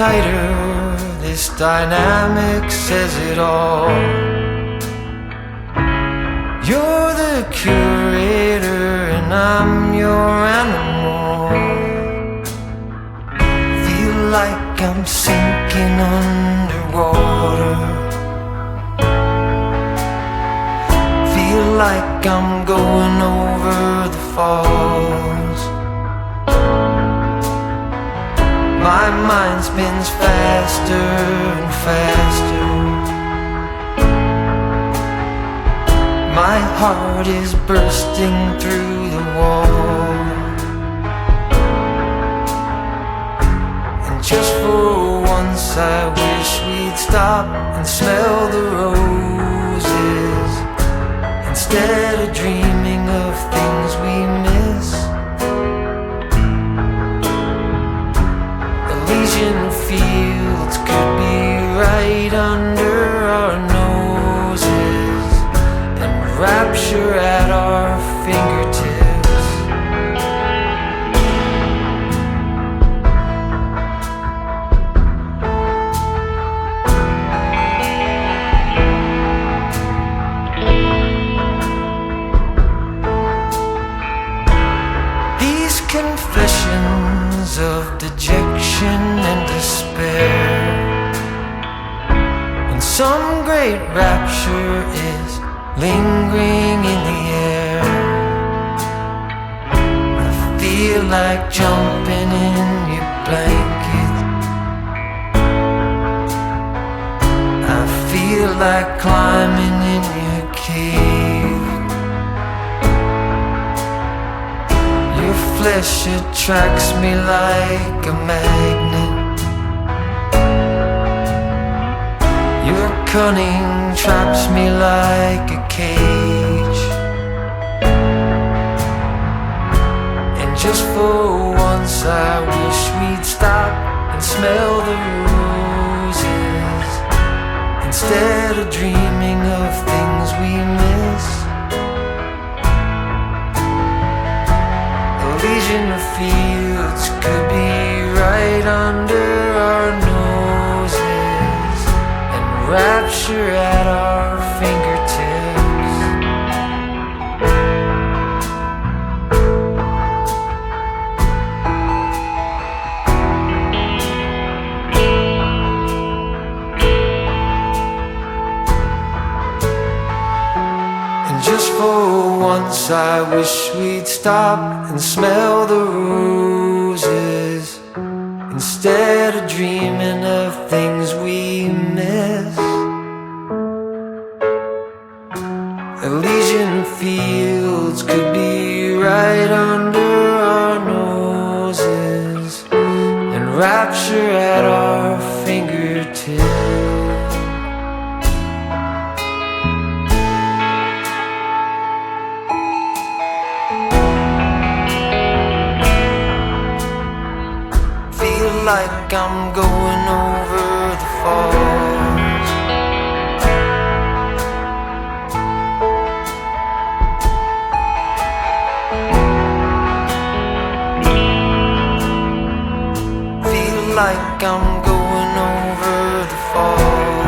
tighter, this dynamic says it all. You're the curator and I'm your animal. Feel like I'm sinking underwater. Feel like I'm going over the falls. My mind spins faster and faster. My heart is bursting through the wall. And just for once I wish we'd stop and smell the roses, instead of dreaming of things we miss. Elysian fields could be right under our noses, and rapture at our fingertips. These confessions of dejection and despair, when some great rapture is lingering in the air, I feel like jumping in your blanket. I feel like climbing in your cave. Your flesh attracts me like a magnet. Your cunning traps me like a cage. And just for once I wish we'd stop and smell the roses, instead of dreaming of things we miss. Elysian fields could be right under our noses, and rapture at our fingertips. And just for once I wish we'd stop and smell the roses, instead of dreaming of things we miss. Elysian fields could be right under our noses, and rapture at our fingertips. Feel like I'm going over the falls. Feel like I'm going over the falls.